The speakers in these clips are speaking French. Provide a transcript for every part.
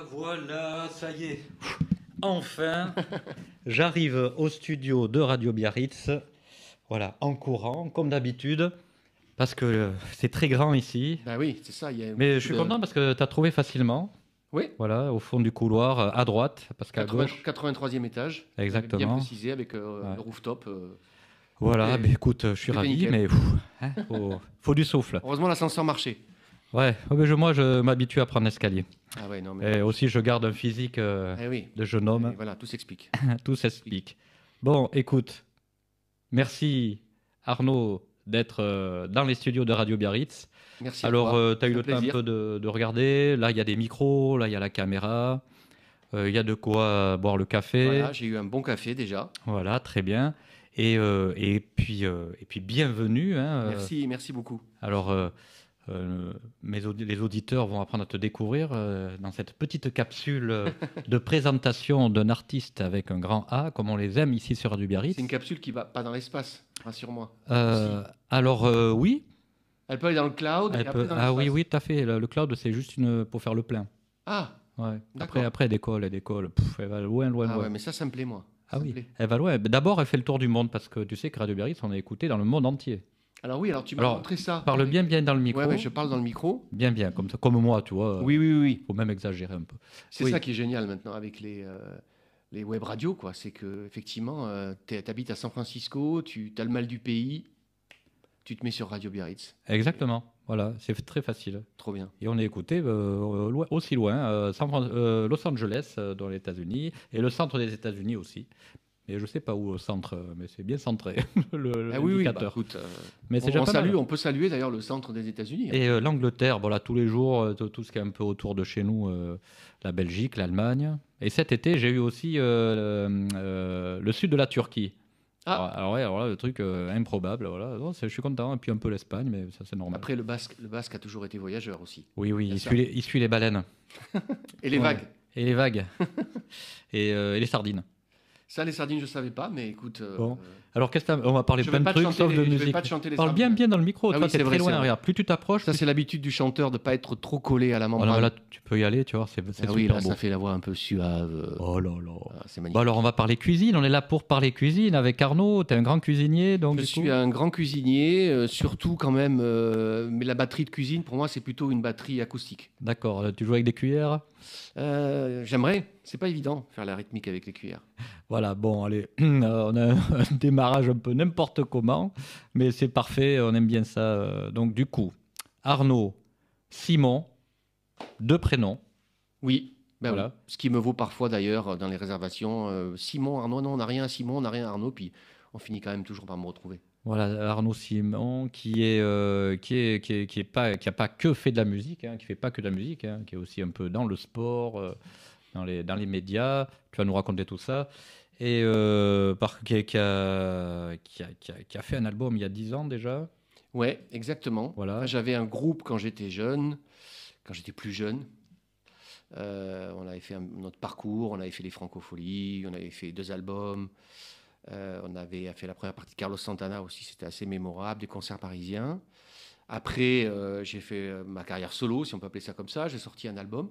Voilà, ça y est. Enfin, j'arrive au studio de Radio Biarritz. Voilà, en courant, comme d'habitude, parce que c'est très grand ici. Ben oui, c'est ça. Mais je suis content parce que tu as trouvé facilement. Oui. Voilà, au fond du couloir, à droite, parce qu'à gauche. 83e étage. Exactement. Bien précisé avec le rooftop. Voilà, mais écoute, je suis ravi, mais faut du souffle. Heureusement, l'ascenseur marchait. Ouais, moi je m'habitue à prendre l'escalier. Ah ouais, non, mais... Et aussi, je garde un physique de jeune homme. Et voilà, tout s'explique. Tout s'explique. Bon, écoute, merci Arnaud d'être dans les studios de Radio Biarritz. Merci. Alors, tu as eu le temps un peu de regarder. Là, il y a des micros, là, il y a la caméra. Il y a de quoi boire le café. Voilà, j'ai eu un bon café déjà. Voilà, très bien. Et puis bienvenue. Hein, merci beaucoup. Alors, les auditeurs vont apprendre à te découvrir dans cette petite capsule de présentation d'un artiste avec un grand A, comme on les aime ici sur Radio Biarritz. C'est une capsule qui va pas dans l'espace, rassure-moi. Alors, oui. Elle peut aller dans le cloud. Oui, tout à fait. Le cloud, c'est juste pour faire le plein. Ah. Ouais. Après, elle décolle. Elle va loin. Ah ouais, mais ça me plaît, moi. Elle va loin. D'abord, elle fait le tour du monde parce que tu sais que Radio Biarritz, on est écouté dans le monde entier. Alors oui, tu m'as montré ça. Parle bien dans le micro. Ouais, je parle dans le micro. Bien, comme moi, tu vois. Oui. Faut même exagérer un peu. C'est ça qui est génial maintenant avec les web radios, quoi. C'est que effectivement, tu habites à San Francisco, tu as le mal du pays, tu te mets sur Radio Biarritz. Exactement. Voilà, c'est très facile. Trop bien. Et on est écouté aussi loin, Los Angeles dans les États-Unis et le centre des États-Unis aussi. Et je ne sais pas où au centre, mais c'est bien centré, l'indicateur. Oui, écoute, mais on peut saluer d'ailleurs le centre des États-Unis. Et l'Angleterre, voilà, tous les jours, tout ce qui est un peu autour de chez nous, la Belgique, l'Allemagne. Et cet été, j'ai eu aussi le sud de la Turquie. Ah. Alors là, le truc improbable, voilà. Non, je suis content. Et puis un peu l'Espagne, mais ça c'est normal. Après, le basque a toujours été voyageur aussi. Oui, il suit les baleines. Et les vagues. Et les vagues. et les sardines. Ça, les sardines, je ne savais pas, mais écoute... Bon. Alors, on va parler plein de trucs, sauf de musique. Je vais pas te chanter les Parle sardines. bien dans le micro, toi, c'est très loin. Regarde, plus tu t'approches... Ça, c'est l'habitude du chanteur de ne pas être trop collé à la membrane. Voilà, tu peux y aller, tu vois, c'est super oui, là, beau. ça fait la voix un peu suave. Oh là là. C'est magnifique. Bon, alors, on va parler cuisine. On est là pour parler cuisine avec Arnaud. Tu es un grand cuisinier, donc... Je suis un grand cuisinier, surtout quand même... mais la batterie de cuisine, pour moi, c'est plutôt une batterie acoustique. D'accord. Tu joues avec des cuillères? J'aimerais. C'est pas évident, faire la rythmique avec les cuillères. Voilà, bon, allez, on a un démarrage un peu n'importe comment, mais c'est parfait, on aime bien ça. Donc, du coup, Arnaud, Simon, 2 prénoms. Oui, voilà. Oui. Ce qui me vaut parfois d'ailleurs dans les réservations. Simon, Arnaud, non, on n'a rien à Simon, on n'a rien à Arnaud, puis on finit quand même toujours par me retrouver. Voilà, Arnaud Simon, qui a pas que fait de la musique, qui fait pas que de la musique, qui est aussi un peu dans le sport, dans les médias. Tu vas nous raconter tout ça. Et qui a fait un album il y a 10 ans déjà. Ouais, exactement. Voilà. Enfin, j'avais un groupe quand j'étais jeune, quand j'étais plus jeune. On avait fait notre parcours, on avait fait les Francopholies, on avait fait 2 albums. On avait fait la première partie de Carlos Santana aussi, c'était assez mémorable, des concerts parisiens. Après, j'ai fait ma carrière solo, si on peut appeler ça comme ça. J'ai sorti un album.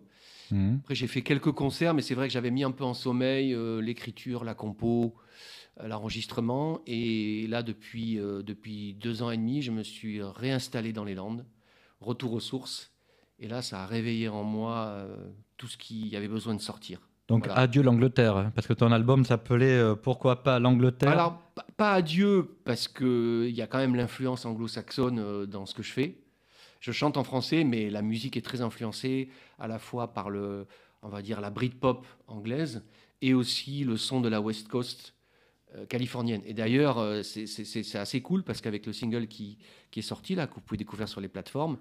Après, j'ai fait quelques concerts, mais c'est vrai que j'avais mis un peu en sommeil l'écriture, la compo, l'enregistrement. Et là, depuis 2 ans et demi, je me suis réinstallé dans les Landes, retour aux sources. Et là, ça a réveillé en moi tout ce qui avait besoin de sortir. Donc, voilà. Adieu l'Angleterre, parce que ton album s'appelait Pourquoi pas l'Angleterre? Alors, pas adieu, parce qu'il y a quand même l'influence anglo-saxonne dans ce que je fais. Je chante en français, mais la musique est très influencée à la fois par on va dire, la Britpop anglaise et aussi le son de la West Coast californienne. Et d'ailleurs, c'est assez cool parce qu'avec le single qui est sorti, là, que vous pouvez découvrir sur les plateformes,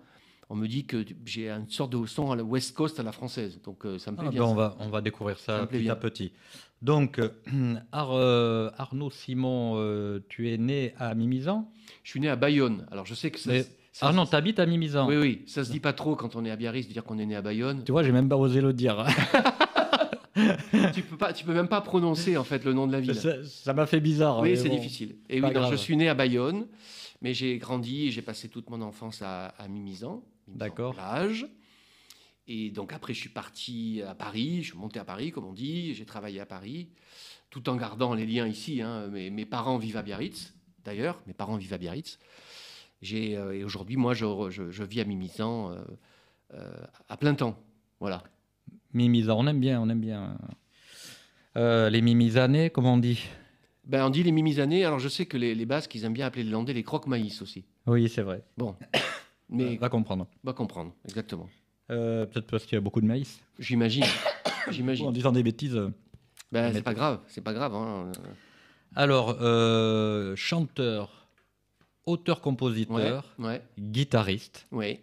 on me dit que j'ai une sorte de son à la West Coast à la française. Donc, ça me plaît bien. On va découvrir ça petit à petit. Donc, Arnaud Simon, tu es né à Mimizan? Je suis né à Bayonne. Alors, je sais que Ah non, t'habites à Mimizan. Oui, ça se dit pas trop quand on est à Biarritz de dire qu'on est né à Bayonne. Tu vois, j'ai même pas osé le dire. tu peux même pas prononcer en fait le nom de la ville. Ça m'a fait bizarre. Oui, c'est difficile. Et oui, donc, je suis né à Bayonne, mais j'ai grandi et j'ai passé toute mon enfance à Mimizan. D'accord. Plage. Et donc après, je suis parti à Paris, je suis monté à Paris, comme on dit, j'ai travaillé à Paris, tout en gardant les liens ici. Hein. Mes parents vivent à Biarritz, d'ailleurs, mes parents vivent à Biarritz. Et aujourd'hui, moi, je vis à Mimizan à plein temps. Voilà. Mimisa, on aime bien, on aime bien. Les mimisanés, comme on dit. Ben, on dit les Mimizanais, alors je sais que les Basques, ils aiment bien appeler les Landais les croque-maïs aussi. Oui, c'est vrai. Bon, mais Va comprendre. on va comprendre, exactement. Peut-être parce qu'il y a beaucoup de maïs. J'imagine, En j'imagine. disant des bêtises. Ben, mais- c'est pas grave. Hein. Alors, chanteur, Ouais, auteur-compositeur, ouais, guitariste. ouais.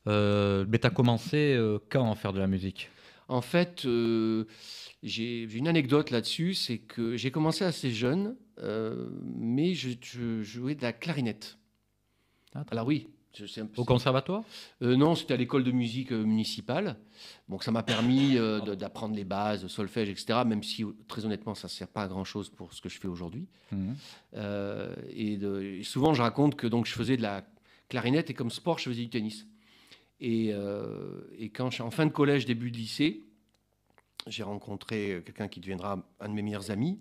Mais tu as commencé quand à faire de la musique? En fait, j'ai une anecdote là-dessus, c'est que j'ai commencé assez jeune, mais je jouais de la clarinette. Ah, Alors oui, Au conservatoire? non, c'était à l'école de musique municipale. Donc ça m'a permis d'apprendre les bases, solfège, etc. Même si, très honnêtement, ça ne sert pas à grand-chose pour ce que je fais aujourd'hui. Mhm. Et souvent, je raconte que donc, je faisais de la clarinette et comme sport, je faisais du tennis. Et quand je suis en fin de collège, début de lycée, j'ai rencontré quelqu'un qui deviendra un de mes meilleurs amis,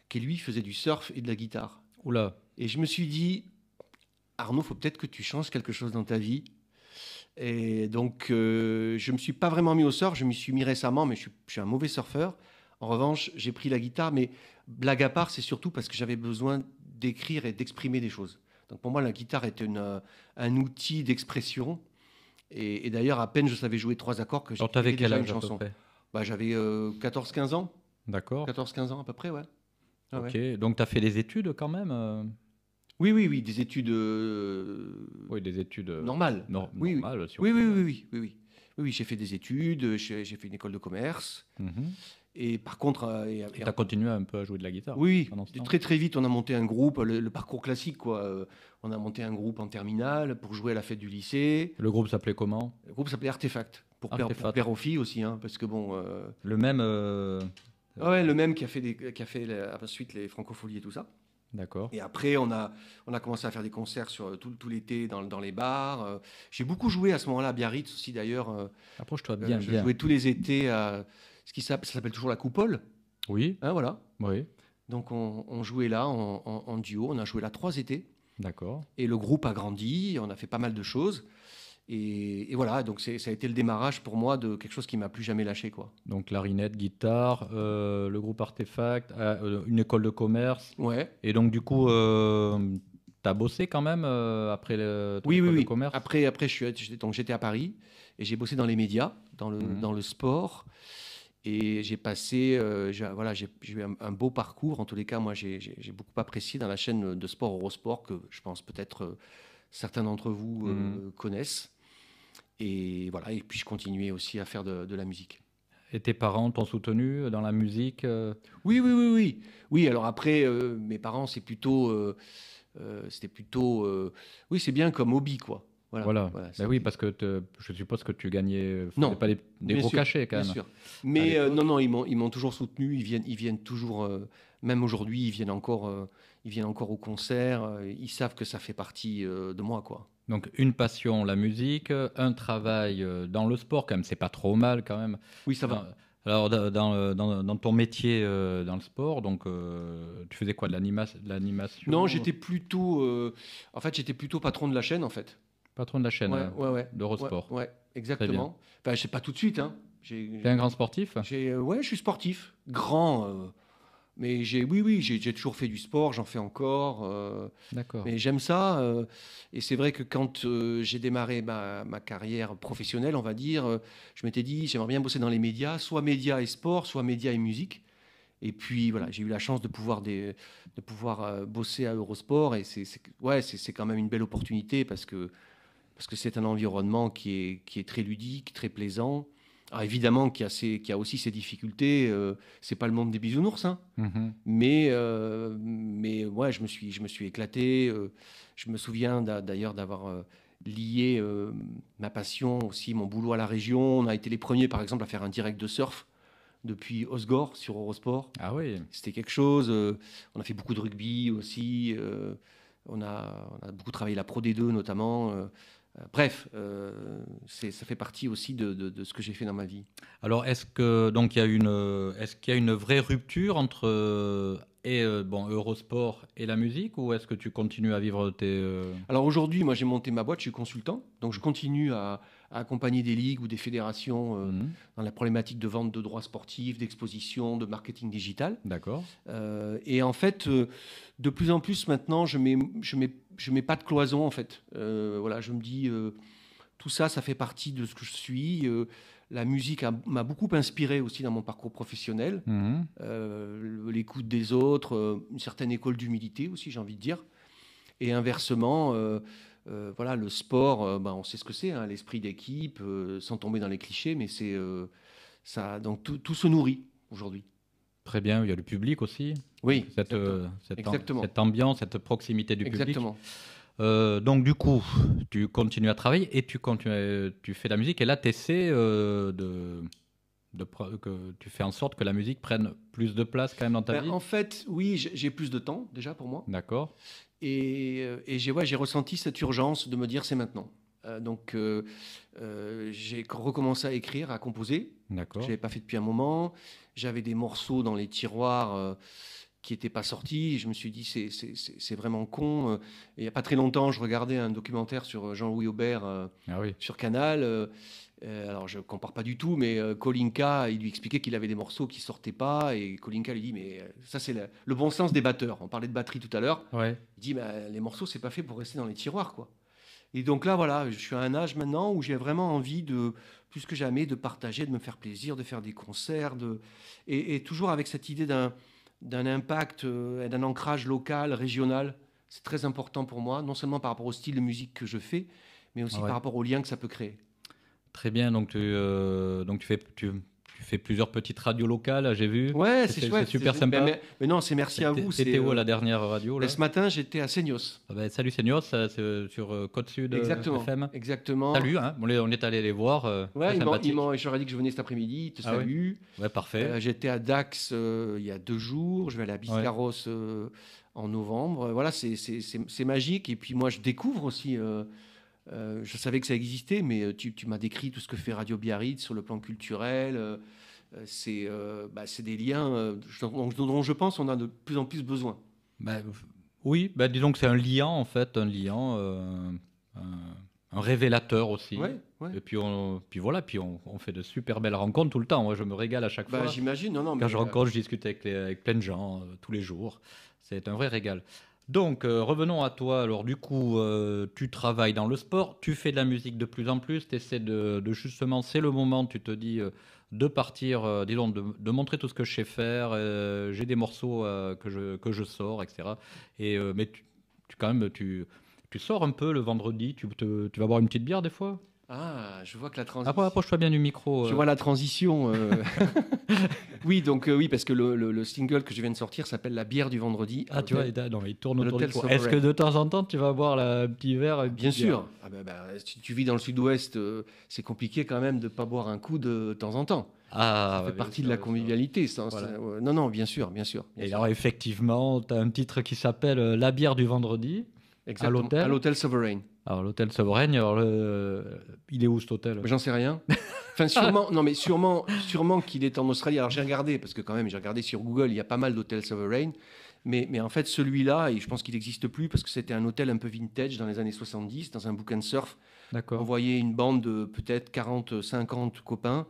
qui lui faisait du surf et de la guitare. Oula. Et je me suis dit, Arnaud, faut peut-être que tu changes quelque chose dans ta vie. Et donc, je ne me suis pas vraiment mis au surf, je m'y suis mis récemment, mais je suis un mauvais surfeur. En revanche, j'ai pris la guitare, mais blague à part, c'est surtout parce que j'avais besoin d'écrire et d'exprimer des choses. Donc pour moi, la guitare est un outil d'expression. Et d'ailleurs, à peine je savais jouer 3 accords que Alors, tu avais j'écrivais quel déjà une âge à peu chanson. près? Bah, j'avais 14-15 ans. D'accord. 14-15 ans à peu près, ouais. Ah ouais. Ok. Donc, tu as fait des études quand même Oui, oui, oui, des études Oui, des études normales. Oui, oui. normales, si on Oui, peut oui, dire. oui, oui, oui, oui. Oui, oui, j'ai fait des études, j'ai fait une école de commerce. Mhm. Et par contre, Tu as continué un peu à jouer de la guitare oui, pendant ce temps? très très vite, on a monté un groupe, le parcours classique, quoi. On a monté un groupe en terminale pour jouer à la fête du lycée. Le groupe s'appelait comment? Le groupe s'appelait Artefact, pour Artefact. plaire aux filles aussi, hein, parce que bon. Le même. Ouais, le même qui a fait ensuite les Francopholies et tout ça. D'accord. Et après, on a commencé à faire des concerts sur tout l'été dans les bars. J'ai beaucoup joué à ce moment-là à Biarritz aussi, d'ailleurs. Approche-toi bien, Je bien. jouais tous les étés à ça s'appelle toujours la Coupole. Oui, Hein, voilà. oui, Donc on jouait là en duo. On a joué là 3 étés. d'accord. Et le groupe a grandi. On a fait pas mal de choses. Et voilà, donc ça a été le démarrage pour moi de quelque chose qui m'a plus jamais lâché, quoi. Donc clarinette, guitare, le groupe Artefact, une école de commerce. Ouais. Et donc du coup, tu as bossé quand même après ton Oui, oui, école de oui. commerce? Après, donc j'étais à Paris et j'ai bossé dans les médias, Mhm. dans le sport. Et j'ai passé, voilà, j'ai eu un beau parcours. En tous les cas, moi, j'ai beaucoup apprécié dans la chaîne de sport Eurosport, que je pense peut-être certains d'entre vous connaissent. Et voilà, et puis je continuais aussi à faire de la musique. Et tes parents t'ont soutenu dans la musique Oui, oui, oui, oui. Oui, alors après, mes parents, c'était plutôt, oui, c'est bien comme hobby, quoi. Voilà. Voilà, Ben oui, parce que je suppose que tu gagnais Non, faisais pas des bien gros sûr, cachets quand bien même. sûr. Mais l'époque. non, non, ils m'ont toujours soutenu. Ils viennent toujours, même aujourd'hui, ils viennent encore au concert. Ils savent que ça fait partie de moi, quoi. Donc une passion, la musique, un travail dans le sport quand même, c'est pas trop mal quand même. Oui, ça va. Alors dans ton métier dans le sport, donc tu faisais quoi, de l'animation? Non, en fait, j'étais plutôt patron de la chaîne, en fait. Patron de la chaîne Ouais, ouais, ouais. d'Eurosport. Ouais, exactement. Enfin, je sais pas tout de suite, hein. T'es un grand sportif? Ouais, je suis sportif, grand. Mais j'ai toujours fait du sport, j'en fais encore. D'accord. Mais j'aime ça. Et c'est vrai que quand j'ai démarré ma carrière professionnelle, on va dire, je m'étais dit, j'aimerais bien bosser dans les médias, soit médias et sport, soit médias et musique. Et puis voilà, j'ai eu la chance de pouvoir bosser à Eurosport. Et c'est quand même une belle opportunité parce que c'est un environnement qui est très ludique, très plaisant. Alors évidemment qu'il y a aussi ses difficultés. C'est pas le monde des bisounours, hein. Mhm. Mais ouais, je me suis éclaté. Je me souviens d'ailleurs d'avoir lié ma passion aussi, mon boulot à la région. On a été les premiers, par exemple, à faire un direct de surf depuis Osgore sur Eurosport. Ah oui. C'était quelque chose. On a fait beaucoup de rugby aussi. On a beaucoup travaillé la Pro D2 notamment Bref, ça fait partie aussi de ce que j'ai fait dans ma vie. Alors, est-ce que donc est-ce qu'il y a une vraie rupture entre bon, Eurosport et la musique, ou est-ce que tu continues à vivre Alors aujourd'hui, moi j'ai monté ma boîte, je suis consultant, donc je continue à accompagner des ligues ou des fédérations Mhm. dans la problématique de vente de droits sportifs, d'exposition, de marketing digital. D'accord. Et en fait, de plus en plus maintenant, je mets pas de cloison en fait. Voilà, je me dis, tout ça, ça fait partie de ce que je suis. La musique m'a beaucoup inspiré aussi dans mon parcours professionnel. Mhm. L'écoute des autres, une certaine école d'humilité aussi, j'ai envie de dire. Et inversement, voilà, le sport, ben, on sait ce que c'est, hein, l'esprit d'équipe, sans tomber dans les clichés, mais c'est ça. Donc tout se nourrit aujourd'hui. Très bien, il y a le public aussi, Oui, cette, exactement. cette ambiance, cette proximité du public. Exactement. Donc du coup, tu continues à travailler et tu fais de la musique, et là tu essaies que tu fais en sorte que la musique prenne plus de place quand même dans ta Ben, vie. en fait, oui, j'ai plus de temps déjà pour moi. D'accord, Et j'ai ressenti cette urgence de me dire c'est maintenant. Donc j'ai recommencé à écrire, à composer. Je ne d'accord. l'avais pas fait depuis un moment. J'avais des morceaux dans les tiroirs qui n'étaient pas sortis. Et je me suis dit c'est vraiment con. Et il n'y a pas très longtemps, je regardais un documentaire sur Jean-Louis Aubert Ah oui, sur Canal. Alors je compare pas du tout, mais Kolinka, il lui expliquait qu'il avait des morceaux qui sortaient pas, et Kolinka lui dit mais ça c'est le bon sens des batteurs. On parlait de batterie tout à l'heure. ouais. Il dit bah, les morceaux c'est pas fait pour rester dans les tiroirs quoi. Et donc là voilà, je suis à un âge maintenant où j'ai vraiment envie de plus que jamais de partager, de me faire plaisir, de faire des concerts, et toujours avec cette idée d'un impact et d'un ancrage local, régional. C'est très important pour moi, non seulement par rapport au style de musique que je fais, mais aussi Ah par ouais. rapport aux liens que ça peut créer. Très bien, donc tu fais plusieurs petites radios locales, j'ai vu. Ouais, c'est C'est chouette. super Ben, sympa. mais non, c'est merci à vous. T'étais où à la dernière radio là? Ce matin, j'étais à Seignos. Ah ben, salut Senior, ça, c'est sur Côte Sud Exactement. FM. Exactement. Salut, hein. On est allé les voir, Ouais, très sympathique. je leur ai dit que je venais cet après-midi. Ils te Ah ouais. saluent. Ouais, parfait. J'étais à Dax il y a 2 jours. Je vais aller à Ouais. Biscarrosse en novembre. Voilà, c'est magique. Et puis moi, je découvre aussi. Je savais que ça existait, mais tu m'as décrit tout ce que fait Radio Biarritz sur le plan culturel. C'est des liens dont je pense on a de plus en plus besoin. Bah, oui, bah, disons que c'est un liant en fait, un, un révélateur aussi. Ouais, ouais. Et puis voilà, puis on fait de super belles rencontres tout le temps. Moi, je me régale à chaque Bah, fois. j'imagine. Non, non, Quand mais je rencontre, je discute avec plein de gens tous les jours. C'est un vrai régal. Donc, revenons à toi. Alors, du coup, tu travailles dans le sport, tu fais de la musique de plus en plus, tu essaies de justement, c'est le moment, tu te dis, de partir, disons, de montrer tout ce que je sais faire. J'ai des morceaux que je sors, etc. Mais quand même, tu sors un peu le vendredi, tu vas boire une petite bière des fois. ah, je vois que la transition. Approche-toi bien du micro. Je vois la transition. Oui, donc oui, parce que le single que je viens de sortir s'appelle La bière du vendredi. Ah, tu vois, non, il tourne à autour du l'hôtel pot. Sovereign. Est-ce que de temps en temps, tu vas boire un petit verre, une Bien petite bière? sûr. Ah si tu vis dans le sud-ouest, c'est compliqué quand même de ne pas boire un coup de temps en temps. Ah, Ça fait bien partie sûr, de la bien sûr. convivialité. Voilà. Non, non, bien sûr, bien sûr. Et alors, effectivement, tu as un titre qui s'appelle La bière du vendredi. Exactement. l'hôtel. À l'hôtel Sovereign. Alors, l'hôtel Sovereign, alors, il est où cet hôtel? J'en sais rien. Enfin, sûrement, non, mais sûrement qu'il est en Australie. Alors, j'ai regardé, parce que quand même, j'ai regardé sur Google, il y a pas mal d'hôtels Sovereign. Mais en fait, celui-là, et je pense qu'il n'existe plus, parce que c'était un hôtel un peu vintage dans les années 70, dans un book and surf. On D'accord. voyait une bande de peut-être 40, 50 copains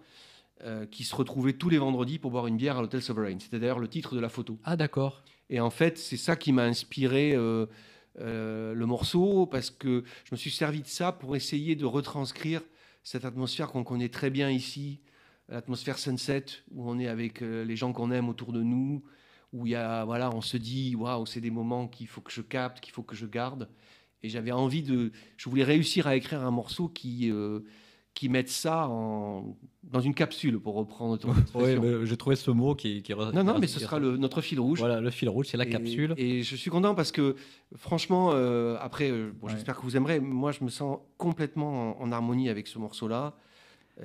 qui se retrouvaient tous les vendredis pour boire une bière à l'hôtel Sovereign. C'était d'ailleurs le titre de la photo. Ah, d'accord. Et en fait, c'est ça qui m'a inspiré le morceau, parce que je me suis servi de ça pour essayer de retranscrire cette atmosphère qu'on connaît très bien ici, l'atmosphère sunset, où on est avec les gens qu'on aime autour de nous, où il y a, voilà, on se dit, waouh, c'est des moments qu'il faut que je capte, qu'il faut que je garde. Et j'avais envie je voulais réussir à écrire un morceau qui mette ça dans une capsule, pour reprendre ton Oui, expression. j'ai trouvé ce mot qui Non, mais ce sera notre fil rouge. Voilà, le fil rouge, c'est la capsule. Et je suis content parce que, franchement, après, Ouais. j'espère que vous aimerez. Moi, je me sens complètement en harmonie avec ce morceau-là.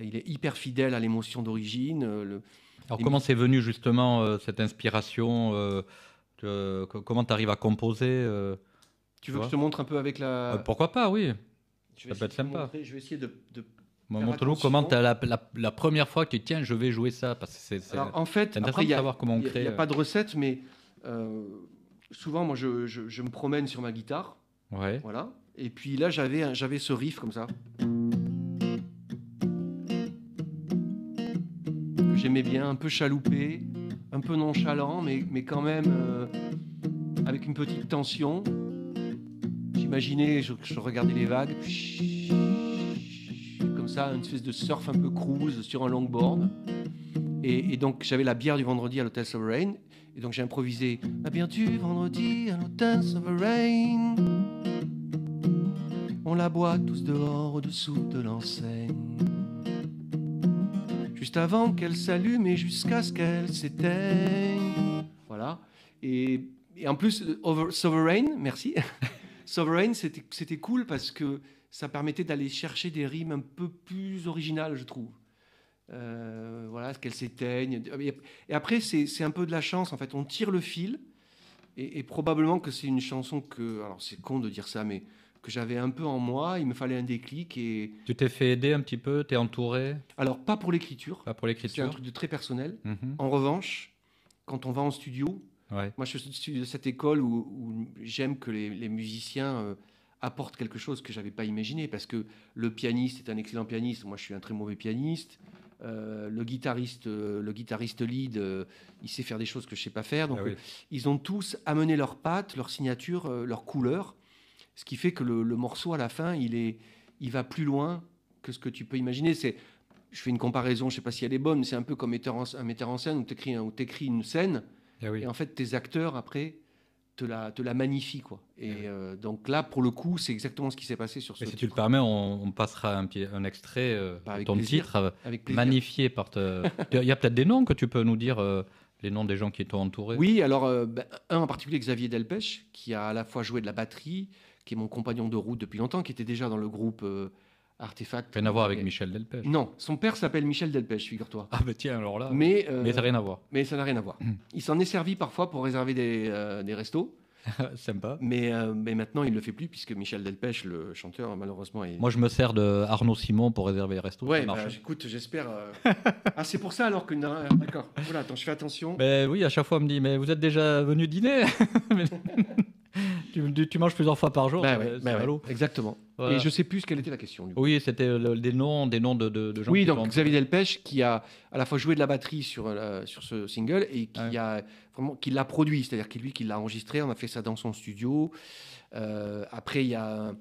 Il est hyper fidèle à l'émotion d'origine. Alors, comment c'est venu justement cette inspiration comment tu arrives à composer Tu veux que vois je te montre un peu avec la... Pourquoi pas, oui. Ça peut être sympa. Je vais essayer de Montre-nous comment tu as la première fois que tu dis tiens, je vais jouer ça. Parce que c'est Alors, en fait, intéressant de savoir comment on il crée. n'y a pas de recette, mais souvent, moi, je me promène sur ma guitare. Ouais. Voilà. Et puis là, j'avais ce riff comme ça. Que j'aimais bien, un peu chaloupé, un peu nonchalant, mais quand même avec une petite tension. J'imaginais, je regardais les vagues. Comme ça, une espèce de surf un peu cruise sur un longboard. Et donc, j'avais la bière du vendredi à l'Hôtel Sovereign. Et donc, j'ai improvisé la bière du vendredi à l'Hôtel Sovereign. On la boit tous dehors, au-dessous de l'enseigne. Juste avant qu'elle s'allume et jusqu'à ce qu'elle s'éteigne. Voilà. Et en plus, Sovereign, merci. Sovereign, c'était cool parce que ça permettait d'aller chercher des rimes un peu plus originales, je trouve. Voilà, qu'elle s'éteigne. Et après, c'est un peu de la chance, en fait. On tire le fil, et probablement que c'est une chanson que... Alors, c'est con de dire ça, mais que j'avais un peu en moi. Il me fallait un déclic. Et... Tu t'es fait aider un petit peu? T'es entouré? Alors, pas pour l'écriture. Pas pour l'écriture. C'est un truc de très personnel. Mm-hmm. En revanche, quand on va en studio... Ouais. Moi, je suis de cette école où j'aime que les musiciens apportent quelque chose que je n'avais pas imaginé, parce que le pianiste est un excellent pianiste, moi je suis un très mauvais pianiste, le guitariste lead, il sait faire des choses que je ne sais pas faire, donc oui. Ils ont tous amené leurs pattes, leur signature, leur couleur, ce qui fait que le morceau à la fin, il va plus loin que ce que tu peux imaginer. Je fais une comparaison, je ne sais pas si elle est bonne, mais c'est un peu comme un metteur en scène où tu écris une scène. Et en fait, tes acteurs, après, te la magnifient, quoi. Et donc là, pour le coup, c'est exactement ce qui s'est passé sur ce titre. Si tu le permets, on passera un extrait de ton titre, magnifié par... Il y a peut-être des noms que tu peux nous dire, les noms des gens qui t'ont entouré. Oui, alors, un en particulier, Xavier Delpech, qui a à la fois joué de la batterie, qui est mon compagnon de route depuis longtemps, qui était déjà dans le groupe... Artefact. Rien à voir avec Michel Delpech. Non, son père s'appelle Michel Delpech, figure-toi. Ah bah tiens, alors là. Mais ça n'a rien à voir. Mais ça n'a rien à voir. Il s'en est servi parfois pour réserver des restos. Sympa. Mais maintenant, il ne le fait plus, puisque Michel Delpech, le chanteur, malheureusement... Moi, je me sers de Arnaud Simon pour réserver les restos. Ouais, écoute, j'espère... Ah, c'est pour ça alors que... D'accord. Voilà, attends, je fais attention. Ben oui, à chaque fois, on me dit, mais vous êtes déjà venu dîner? Tu manges plusieurs fois par jour, exactement. Voilà. Et je ne sais plus quelle était la question. Du coup. Oui, c'était des noms de gens. Oui, donc Xavier Delpech, qui a à la fois joué de la batterie sur ce single et qui l'a produit, c'est-à-dire qui l'a enregistré. On a fait ça dans son studio. Après, il y a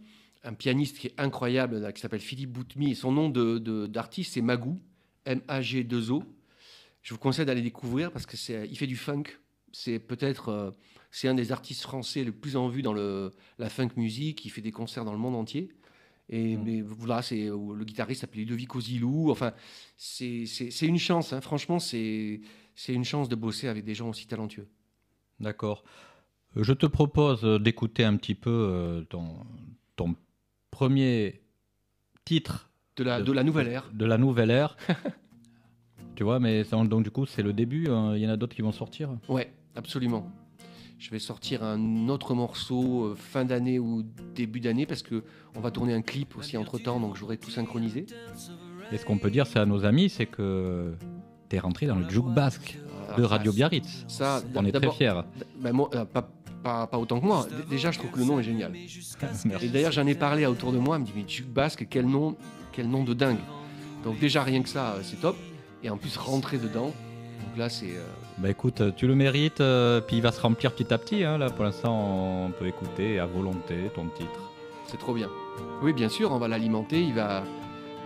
un pianiste qui est incroyable, là, qui s'appelle Philippe Boutmy. Et son nom d'artiste, c'est Magou, M-A-G-2-O. Je vous conseille d'aller découvrir parce qu'il fait du funk. C'est peut-être... c'est un des artistes français les plus en vue dans la funk music. Il fait des concerts dans le monde entier. Mais voilà, le guitariste s'appelle Ludovico Zilou. Enfin, c'est une chance. Hein. Franchement, c'est une chance de bosser avec des gens aussi talentueux. D'accord. Je te propose d'écouter un petit peu ton premier titre de la nouvelle ère. De la nouvelle ère. Tu vois, mais donc du coup, c'est le début. Il y en a d'autres qui vont sortir. Ouais, absolument. Je vais sortir un autre morceau fin d'année ou début d'année parce qu'on va tourner un clip aussi entre-temps, donc j'aurai tout synchronisé. Et ce qu'on peut dire, c'est à nos amis, c'est que tu es rentré dans le Juke Basque de Radio Biarritz. Ça, on est très fiers. Moi, pas autant que moi. Déjà, je trouve que le nom est génial. Et d'ailleurs, j'en ai parlé autour de moi. Elle me dit, mais Juke Basque, quel nom de dingue. Donc déjà, rien que ça, c'est top. Et en plus, rentrer dedans. Donc là, c'est... Bah écoute, tu le mérites, puis il va se remplir petit à petit. Hein, là, pour l'instant, on peut écouter à volonté ton titre. C'est trop bien. Oui, bien sûr, on va l'alimenter.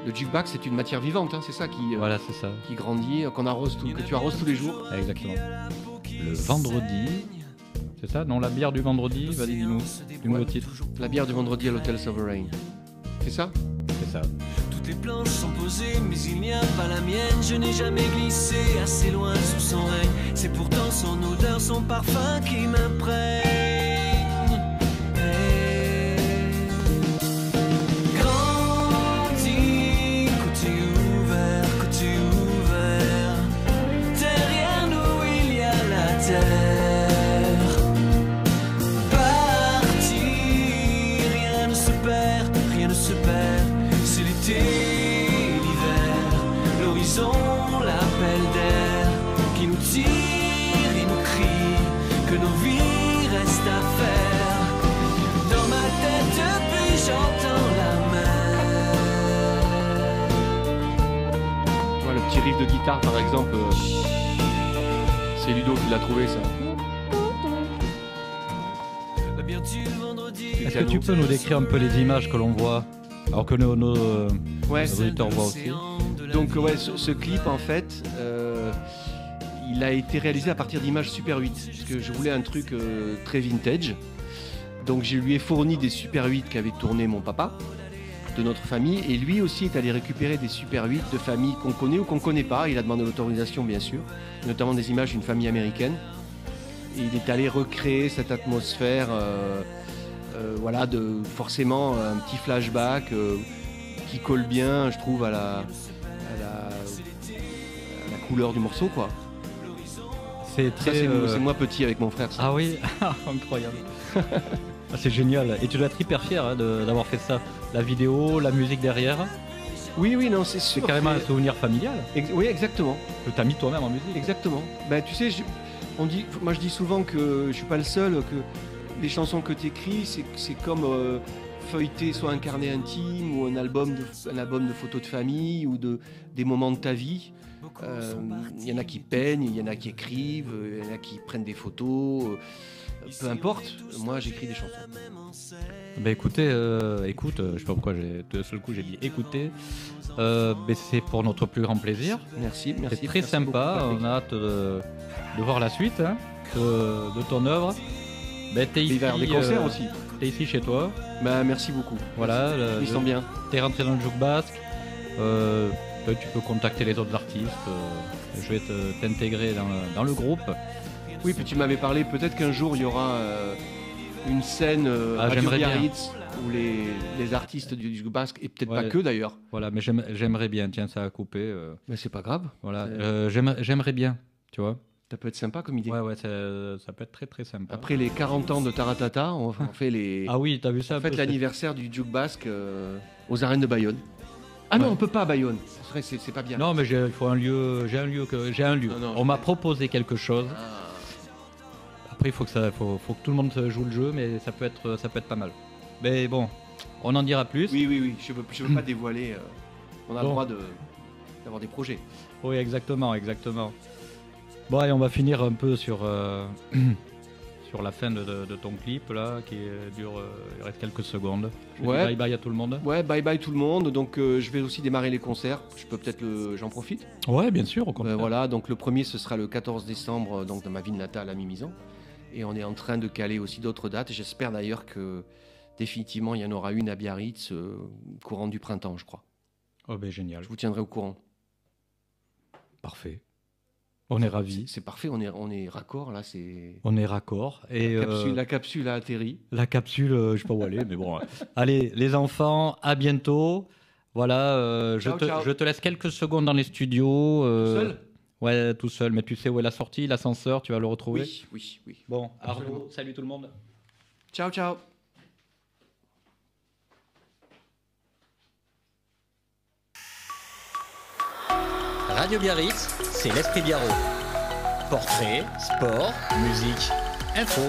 Le jukebox, c'est une matière vivante, hein, c'est ça qui... Voilà, c'est ça. Qui grandit, que tu arroses tous les jours. Exactement. Le vendredi... C'est ça? Non, la bière du vendredi? Vas-y, dis-nous le titre. La bière du vendredi à l'Hôtel Sovereign. C'est ça? C'est ça. Les planches sont posées, mais il n'y a pas la mienne. Je n'ai jamais glissé assez loin sous son règne. C'est pourtant son odeur, son parfum qui m'imprègne. Grandi, côté ouvert. Derrière nous, il y a la terre. Parti, rien ne se perd, rien ne se perd. tire, il nous crie que nos vies restent à faire. Dans ma tête, depuis j'entends la mer. Tu vois, le petit riff de guitare par exemple, c'est Ludo qui l'a trouvé ça. Est-ce que tu peux nous décrire un peu les images que l'on voit, alors que nos auditeurs voient aussi? Donc ouais, ce clip en fait, il a été réalisé à partir d'images Super 8, parce que je voulais un truc très vintage. Donc je lui ai fourni des Super 8 qu'avait tourné mon papa, de notre famille, et lui aussi est allé récupérer des Super 8 de familles qu'on connaît ou qu'on connaît pas. Il a demandé l'autorisation bien sûr, notamment des images d'une famille américaine. Et il est allé recréer cette atmosphère, voilà, de forcément un petit flashback qui colle bien, je trouve, à la couleur du morceau, quoi. C'est très. C'est moi petit avec mon frère. Ça. Ah oui, incroyable. Ah, c'est génial. Et tu dois être hyper fier hein, d'avoir fait ça. La vidéo, la musique derrière. Oui, non, c'est sûr. C'est carrément un souvenir familial. Oui, exactement. Que tu as mis toi-même en musique. Exactement. Ben, tu sais, moi je dis souvent que je suis pas le seul, que les chansons que tu écris, c'est comme feuilleter soit un carnet intime ou un album de photos de famille ou des moments de ta vie. Il y en a qui peignent, il y en a qui écrivent, il y en a qui prennent des photos. Peu importe, moi j'écris des chansons. Bah écoutez, écoute, je sais pas pourquoi de seul coup j'ai dit écoutez. Mais c'est pour notre plus grand plaisir. Merci. C'est très sympa, beaucoup, on a hâte de voir la suite hein, de ton œuvre. Bah, t'es ici, il va y avoir des concerts aussi. T'es ici chez toi. Bah merci beaucoup. Voilà, ils sont bien. T'es rentré dans le Juke Basque. Tu peux contacter les autres artistes. Je vais t'intégrer dans le groupe. Oui, puis tu m'avais parlé, peut-être qu'un jour il y aura une scène Radio Biarritz où les artistes du Juke Basque, et peut-être pas que d'ailleurs. Voilà, mais j'aimerais bien, tiens, ça a coupé. Mais c'est pas grave. Voilà, j'aimerais bien, tu vois. Ça peut être sympa comme idée. Ouais, ça peut être très très sympa. Après les 40 ans de Taratata, on fait les. Ah oui, t'as vu ça? On fait l'anniversaire du Juke Basque aux arènes de Bayonne. Ah non, on peut pas à Bayonne. C'est pas bien. Non, mais il faut un lieu. J'ai un lieu. Non, on m'a proposé quelque chose. Après, il faut que tout le monde joue le jeu, mais ça peut être pas mal. Mais bon, on en dira plus. Oui. Je veux pas dévoiler. On a le droit d'avoir des projets. Oui, exactement. Bon, allez, on va finir un peu sur la fin de ton clip là, qui dure. Il reste quelques secondes. Bye bye à tout le monde. Ouais, bye bye tout le monde. Donc je vais aussi démarrer les concerts. Je peux peut-être j'en profite. Ouais, bien sûr. Au contraire. Voilà, donc le premier ce sera le 14 décembre, donc dans ma ville natale à Mimizan. Et on est en train de caler aussi d'autres dates. J'espère d'ailleurs que définitivement il y en aura une à Biarritz courant du printemps, je crois. Oh ben génial. Je vous tiendrai au courant. Parfait. On est ravis. C'est parfait, on est raccord là. On est raccord. Et la capsule a atterri. La capsule, je sais pas où aller, mais bon. Allez, les enfants, à bientôt. Voilà, ciao. Je te laisse quelques secondes dans les studios. Tout seul ? Ouais, tout seul. Mais tu sais où est la sortie, l'ascenseur, tu vas le retrouver ? Oui. Bon, Arnaud, salut tout le monde. Ciao. Radio Biarritz, c'est l'esprit Biarro. Portrait, sport, musique, info.